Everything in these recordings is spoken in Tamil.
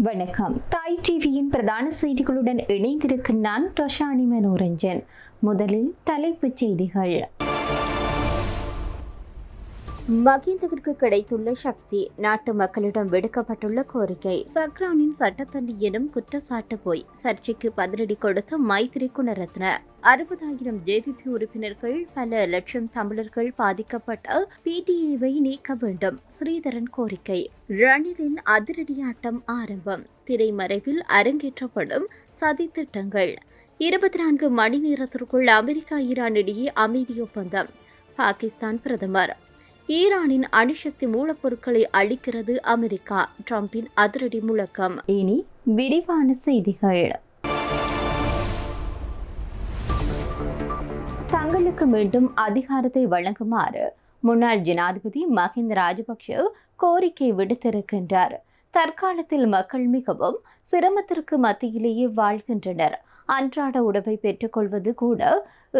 வணக்கம். தாய் டிவியின் பிரதான செய்திகளுடன் இணைந்திருக்கும் நான் ரோஷானி மனோரஞ்சன். முதலில் தலைப்புச் செய்திகள். மகிந்தவிற்கு கிடைத்துள்ள சக்தி, நாட்டு மக்களிடம் விடுக்கப்பட்டுள்ள கோரிக்கை. சக்ரானின் சட்டத்தண்ணி எனும் குற்றச்சாட்டு போய் சர்ச்சைக்கு பதிலடி கொடுத்த மைத்திரி குணரத்ன. 60,000 ஜேவிபி உறுப்பினர்கள், பல லட்சம் தமிழர்கள் பாதிக்கப்பட்ட பிடிஏவை நீக்க வேண்டும், ஸ்ரீதரன் கோரிக்கை. ரணிலின் அதிரடியாட்டம் ஆரம்பம், திரைமறைவில் அரங்கேற்றப்படும் சதி திட்டங்கள். 24 மணி நேரத்திற்குள் அமெரிக்கா ஈரான் இடையே அமைதி ஒப்பந்தம். பாகிஸ்தான் பிரதமர். ஈரானின் அணுசக்தி மூலப்பொருட்களை அளிக்கிறது அமெரிக்கா, டிரம்பின் அதிரடி முழக்கம். இனி விரிவான செய்திகள். தங்களுக்கு மீண்டும் அதிகாரத்தை வழங்குமாறு முன்னாள் ஜனாதிபதி மஹிந்த ராஜபக்ஷ கோரிக்கை விடுத்திருக்கின்றார். தற்காலத்தில் மக்கள் மிகவும் சிரமத்திற்கு மத்தியிலேயே வாழ்கின்றனர். அன்றாட உணவை பெற்றுக்கொள்வது கூட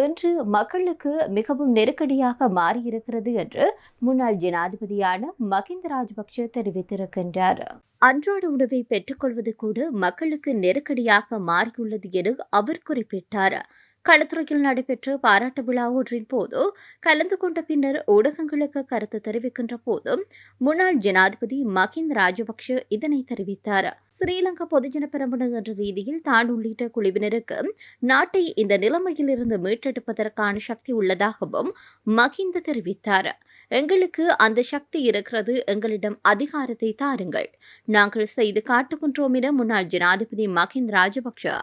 இன்று மக்களுக்கு மிகவும் நெருக்கடியாக மாறியிருக்கிறது என்று முன்னாள் ஜனாதிபதியான மஹிந்த ராஜபக்ஷ தெரிவித்திருக்கின்றார். அன்றாட உணவை பெற்றுக்கொள்வது கூட மக்களுக்கு நெருக்கடியாக மாறியுள்ளது என அவர் குறிப்பிட்டார். களத்துறையில் நடைபெற்ற பாராட்டு விழா ஒன்றின் போது கலந்து கொண்ட பின்னர் ஊடகங்களுக்கு கருத்து தெரிவிக்கின்ற போதும் முன்னாள் ஜனாதிபதி மஹிந்த ராஜபக்ஷ இதனை தெரிவித்தார். ஸ்ரீலங்கா பொதுஜன பெரமுன என்ற ரீதியில் தான் உள்ளிட்ட குழுவினருக்கு நாட்டை இந்த நிலைமையில் இருந்து மீட்டெடுப்பதற்கான சக்தி உள்ளதாகவும் மஹிந்த தெரிவித்தார். எங்களுக்கு அந்த சக்தி இருக்கிறது, எங்களிடம் அதிகாரத்தை தாருங்கள், நாங்கள் செய்து காட்டுகின்றோம் என முன்னாள் ஜனாதிபதி மஹிந்த ராஜபக்ஷ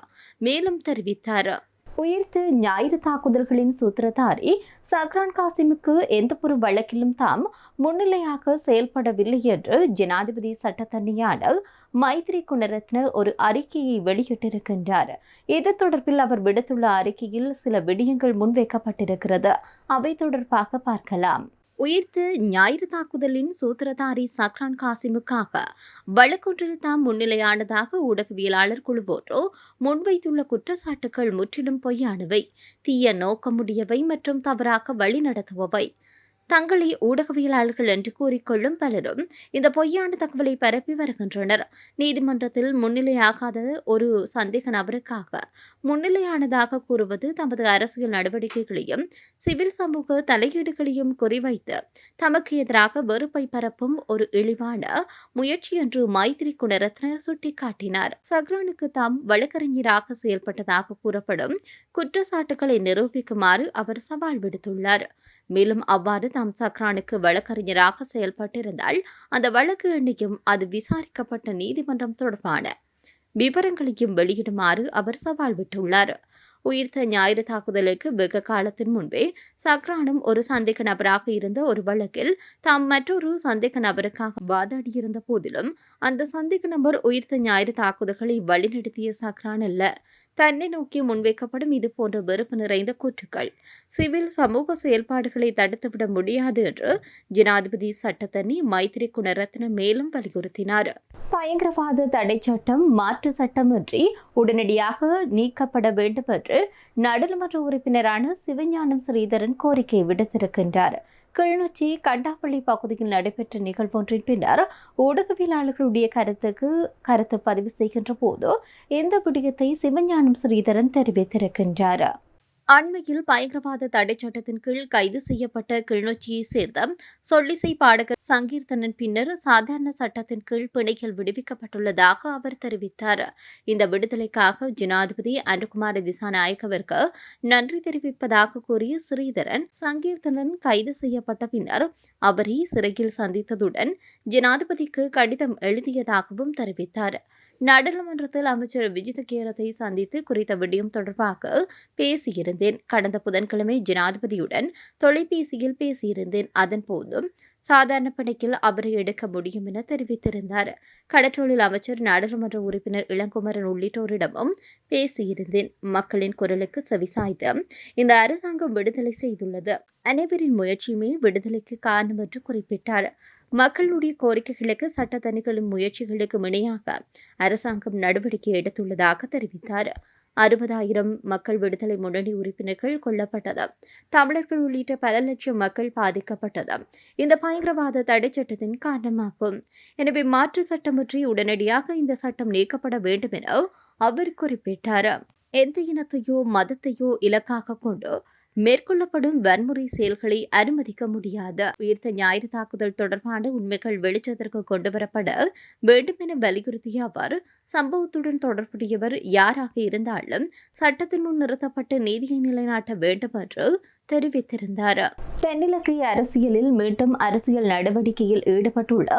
மேலும் தெரிவித்தார். உயிர்த்த ஞாயிறு தாக்குதல்களின் சூத்திரதாரி சக்ரான் காசிமுக்கு எந்தவொரு வழக்கிலும் தாம் முன்னிலையாக செயல்படவில்லை என்று ஜனாதிபதி சட்டத்தரணியான மைத்திரி குணரத்ன ஒரு அறிக்கையை வெளியிட்டிருக்கின்றார். இது தொடர்பில் அவர் விடுத்துள்ள அறிக்கையில் சில விடயங்கள் முன்வைக்கப்பட்டிருக்கிறது. அவை தொடர்பாக பார்க்கலாம். உயிர்த்த ஞாயிறு தாக்குதலின் சூத்திரதாரி சக்ரான் காசிமுக்காக வழக்கொன்றில் தாம் முன்னிலையானதாக ஊடகவியலாளர் குழு போன்றோ முன்வைத்துள்ள குற்றச்சாட்டுகள் முற்றிலும் பொய்யானவை, தீய நோக்கமுடையவை மற்றும் தவறாக வழிநடத்துபவை. தங்களை ஊடகவியலாளர்கள் என்று கூறிக்கொள்ளும் பலரும் இந்த பொய்யான தகவலை பரப்பி வருகின்றனர். நீதிமன்றத்தில் முன்னிலையாகாத ஒரு சந்தேக நபருக்காக முன்னிலையானதாக கூறுவது தமது அரசியல் நடவடிக்கைகளையும் சிவில் சமூக தலையீடுகளையும் குறிவைத்து தமக்கு எதிராக வெறுப்பை பரப்பும் ஒரு இழிவான முயற்சி என்று மைத்திரி குணரத்ன சுட்டிக்காட்டினார். சக்ரானுக்கு தாம் வழக்கறிஞராக செயல்பட்டதாக கூறப்படும் குற்றச்சாட்டுகளை நிரூபிக்குமாறு அவர் சவால் விடுத்துள்ளார். மேலும் அவ்வாறு தாம் சக்ரானுக்கு வழக்கறிஞராக செயல்பட்டிருந்தால் அந்த வழக்கு எண்ணையும் அது விசாரிக்கப்பட்ட நீதிமன்றம் தொடர்பான விவரங்களையும் வெளியிடுமாறு அவர் சவால் விட்டுள்ளார். உயிர்த்த ஞாயிறு தாக்குதலுக்கு வெகு காலத்தின் முன்பே சக்ரானும் ஒரு சந்தேக நபராக இருந்த ஒரு வழக்கில் தாம் மற்றொரு சந்தேக நபருக்காக வாதாடியிருந்த போதிலும் அந்த சந்தேக நபர் உயிர்த்த ஞாயிறு தாக்குதல்களை வழிநடத்திய சக்ரான் அல்ல. தன்னை நோக்கி முன்வைக்கப்படும் இது போன்ற வெறுப்பு நிறைந்த கூற்றுக்கள் சிவில் சமூக செயல்பாடுகளை தடுத்துவிட முடியாது என்று ஜனாதிபதி சட்டத்தரணி மைத்திரி குணரத்ன மேலும் வலியுறுத்தினார். பயங்கரவாத தடை சட்டம் மாற்று சட்டமின்றி உடனடியாக நீக்கப்பட வேண்டும் என்று நாடாளுமன்ற உறுப்பினரான சிவஞானம் ஸ்ரீதரன் கோரிக்கை விடுத்திருக்கின்றார். கிளிநொச்சி கண்டாப்பள்ளி பகுதியில் நடைபெற்ற நிகழ்வொன்றின் பின்னர் ஊடகவியலாளர்களுடைய கருத்து பதிவு செய்கின்ற போது இந்த விடயத்தை சிவஞானம் ஸ்ரீதரன் தெரிவித்திருக்கின்றார். அண்மையில் பயங்கரவாத தடை சட்டத்தின் கீழ் கைது செய்யப்பட்ட கிளிநொச்சியை சேர்ந்த சொல்லிசை பாடகர் சங்கீர்த்தனன் பின்னர் சாதாரண சட்டத்தின் கீழ் பிணையில் விடுவிக்கப்பட்டுள்ளதாக அவர் தெரிவித்தார். இந்த விடுதலைக்காக ஜனாதிபதி அனுகுமார திசாநாயக்கவிற்கு நன்றி தெரிவிப்பதாக கூறிய ஸ்ரீதரன், சங்கீர்த்தனன் கைது செய்யப்பட்ட பின்னர் அவரை சிறையில் சந்தித்ததுடன் ஜனாதிபதிக்கு கடிதம் எழுதியதாகவும் தெரிவித்தார். நாடாளுமன்றத்தில் அமைச்சர் விஜித கேரத்தை சந்தித்து குறித்த விடயம் தொடர்பாக பேசியிருந்தேன். கடந்த புதன்கிழமை ஜனாதிபதியுடன் தொலைபேசியில் பேசியிருந்தேன். அதன் போதும் சாதாரண பிணையில் அவரை எடுக்க முடியும் என தெரிவித்திருந்தார். கடற்றொழில் அமைச்சர், நாடாளுமன்ற உறுப்பினர் இளங்குமரன் உள்ளிட்டோரிடமும் பேசியிருந்தேன். மக்களின் குரலுக்கு செவிசாய்த்து இந்த அரசாங்கம் விடுதலை செய்துள்ளது. அனைவரின் முயற்சியுமே விடுதலைக்கு காரணம் என்று குறிப்பிட்டார். மக்களுடைய கோரிக்கைகளுக்கு சட்டத்தணிகளின் முயற்சிகளுக்கு இணையாக அரசாங்கம் நடவடிக்கை எடுத்துள்ளதாக தெரிவித்தார். 60,000 மக்கள் விடுதலை முன்னணி உறுப்பினர்கள் கொல்லப்பட்டது, தமிழர்கள் உள்ளிட்ட பல லட்சம் மக்கள் பாதிக்கப்பட்டது இந்த பயங்கரவாத தடை சட்டத்தின் காரணமாகும். எனவே மாற்று சட்டமின்றி உடனடியாக இந்த சட்டம் நீக்கப்பட வேண்டும் என அவர் குறிப்பிட்டார். எந்த இனத்தையோ மதத்தையோ இலக்காக கொண்டு மேற்கொள்ளப்படும் வன்முறை செயல்களை அனுமதிக்க முடியாது. உயிர்த்த ஞாயிறு தாக்குதல் தொடர்பான உண்மைகள் வெளிச்சத்திற்கு கொண்டுவரப்பட வேண்டும் என வலியுறுத்திய அவர், சம்பவத்துடன் தொடர்புடையவர் யாராக இருந்தாலும் சட்டத்தின் முன் நிறுத்தப்பட்டு நீதியை நிலைநாட்ட வேண்டும் என்று தெரிவித்திருந்தார். தென்னிலங்கை அரசியலில் மீண்டும் அரசியல் நடவடிக்கையில் ஈடுபட்டுள்ள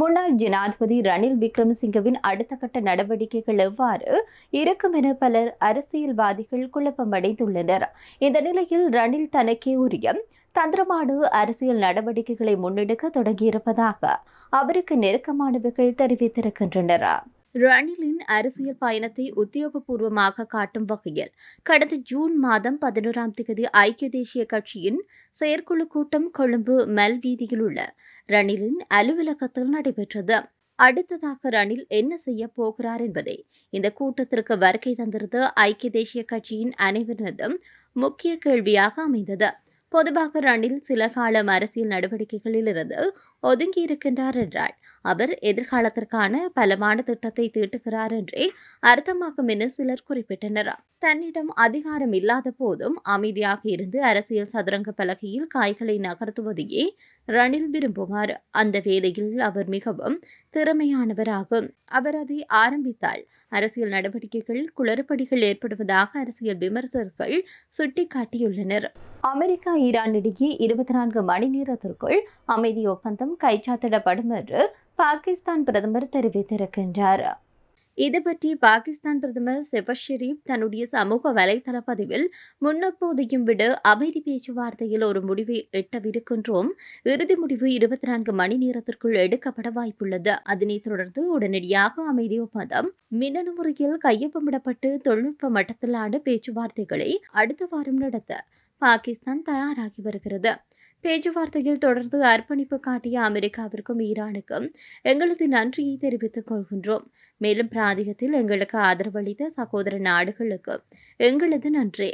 முன்னாள் ஜனாதிபதி ரணில் விக்ரமசிங்கவின் அடுத்த கட்ட நடவடிக்கைகள் எவ்வாறு இருக்கும் என பலர் அரசியல்வாதிகள் குழப்பமடைந்துள்ளனர். இந்த நிலையில் ரணில் தனக்கே உரிய தந்திரமான அரசியல் நடவடிக்கைகளை முன்னெடுக்க தொடங்கியிருப்பதாக அவருக்கு நெருக்கமானவர்கள் தெரிவித்திருக்கின்றனர். ரணிலின் அரசியல் பயணத்தை உத்தியோகபூர்வமாக காட்டும் வகையில் கடந்த ஜூன் மாதம் 11ஆம் தேதி ஐக்கிய தேசிய கட்சியின் செயற்குழு கூட்டம் கொழும்பு மல் வீதியில் உள்ள ரணிலின் அலுவலகத்தில் நடைபெற்றது. அடுத்ததாக ரணில் என்ன செய்ய போகிறார் என்பதை இந்த கூட்டத்திற்கு வருகை தந்திருந்த ஐக்கிய தேசிய கட்சியின் அனைவரதும் முக்கிய கேள்வியாக அமைந்தது. பொதுவாக ரணில் சில காலம் அரசியல் நடவடிக்கைகளில் இருந்து ஒதுங்கியிருக்கின்றார் என்றால் அவர் எதிர்காலத்திற்கான பலமான திட்டத்தை தீட்டுகிறார் என்றே அர்த்தமாகும் என சிலர் குறிப்பிட்டனர். தன்னிடம் அதிகாரம் இல்லாத போதும் அமைதியாக இருந்து அரசியல் சதுரங்க பலகையில் காய்களை நகர்த்துவதையே ரணில் விரும்புவார். அந்த வேளையில் அவர் மிகவும் திறமையானவராகும். அவர் அதை ஆரம்பித்தால் அரசியல் நடவடிக்கைகள் குளறுபடிகள் ஏற்படுவதாக அரசியல் விமர்சகர்கள் சுட்டிக்காட்டியுள்ளனர். அமெரிக்கா ஈரான் இடையே 24 மணி நேரத்திற்குள் அமைதி ஒப்பந்தம் கைச்சாத்திடப்படும் என்று பாகிஸ்தான் பிரதமர் தெரிவித்திருக்கின்றார். இதுபற்றி பாகிஸ்தான் பிரதமர் ஷெபாஸ் ஷெரீப் தன்னுடைய சமூக வலைதள பதிவில் முன்னெப்போதையும் விட அமைதி பேச்சுவார்த்தையில் ஒரு முடிவை எட்டவிருக்கின்றோம். இறுதி முடிவு 24 மணி நேரத்திற்குள் எடுக்கப்பட வாய்ப்புள்ளது. அதனைத் தொடர்ந்து உடனடியாக அமைதி ஒப்பந்தம் மின்னணு முறையில் கையொப்பமிடப்பட்டு தொழில்நுட்ப மட்டத்திலான பேச்சுவார்த்தைகளை அடுத்த வாரம் நடத்த பாகிஸ்தான் தயாராகி வருகிறது. பேச்சுவார்த்தையில் தொடர்ந்து அர்ப்பணிப்பு காட்டிய அமெரிக்காவிற்கும் ஈரானுக்கும் எங்களது நன்றியை தெரிவித்துக் கொள்கின்றோம். மேலும் பிராந்தியத்தில் எங்களுக்கு ஆதரவளித்த சகோதர நாடுகளுக்கு எங்களது நன்றி.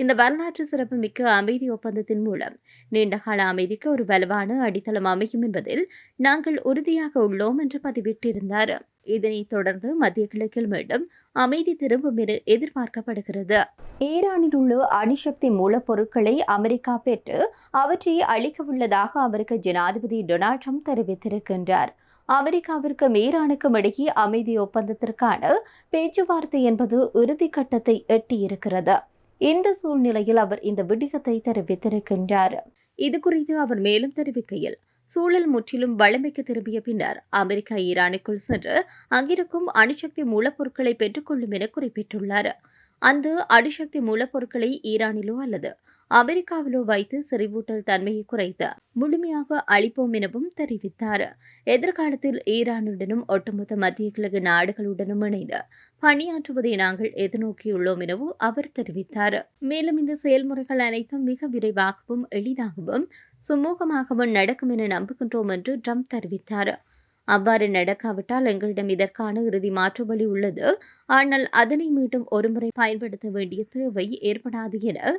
இந்த வரலாற்று சிறப்புமிக்க அமைதி ஒப்பந்தத்தின் மூலம் நீண்டகால அமைதிக்கு ஒரு வலுவான அடித்தளம் அமையும் என்பதில் நாங்கள் உறுதியாக உள்ளோம் என்று பதிவிட்டிருந்தார். இதனைத் தொடர்ந்து மத்திய கிழக்கில் மீண்டும் அமைதி திரும்பும் என எதிர்பார்க்கப்படுகிறது. ஈரானில் உள்ள அணுசக்தி மூலப்பொருட்களை அமெரிக்கா பெற்று அவற்றை அளிக்க உள்ளதாக அமெரிக்க ஜனாதிபதி டொனால்ட் ட்ரம்ப் தெரிவித்திருக்கின்றார். அமெரிக்காவிற்கும் ஈரானுக்கும் இடையே அமைதி ஒப்பந்தத்திற்கான பேச்சுவார்த்தை என்பது இறுதிக்கட்டத்தை எட்டியிருக்கிறது. இந்த சூழ்நிலையில் அவர் இந்த விடயத்தை தெரிவித்திருக்கின்றார். இதுகுறித்து அவர் மேலும் தெரிவிக்கையில், சூழல் முற்றிலும் வலிமைக்கு திரும்பிய பின்னர் அமெரிக்கா ஈரானுக்குள் சென்று அங்கிருக்கும் அணுசக்தி மூலப்பொருட்களை பெற்றுக்கொள்ளும் என குறிப்பிட்டுள்ளார். அந்த அணுசக்தி மூலப்பொருட்களை ஈரானிலோ அல்லது அமெரிக்காவிலோ வைத்து செறிவூட்டல் தன்மையை குறைத்து முழுமையாக அளிப்போம் எனவும் தெரிவித்தார். எதிர்காலத்தில் ஈரானுடனும் ஒட்டுமொத்த மத்திய கிழக்கு நாடுகளுடனும் இணைந்து பணியாற்றுவதை நாங்கள் எதிர்நோக்கியுள்ளோம் எனவும் அவர் தெரிவித்தார். மேலும் இந்த செயல்முறைகள் அனைத்தும் மிக விரைவாகவும் எளிதாகவும் சுமூகமாகவும் நடக்கும் என நம்புகின்றோம் என்று ட்ரம்ப் தெரிவித்தார். அவ்வாறு நடக்காவிட்டால் எங்களிடம் இதற்கான இறுதி மாற்று வழி உள்ளது. ஆனால் அதனை மீண்டும் ஒருமுறை பயன்படுத்த வேண்டிய தேவை ஏற்படாது என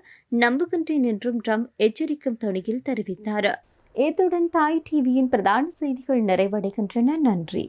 நம்புகின்றேன் என்றும் ட்ரம்ப் எச்சரிக்கும் தொனியில் தெரிவித்தார். இத்துடன் தாய் டிவியின் பிரதான செய்திகள் நிறைவடைகின்றன. நன்றி.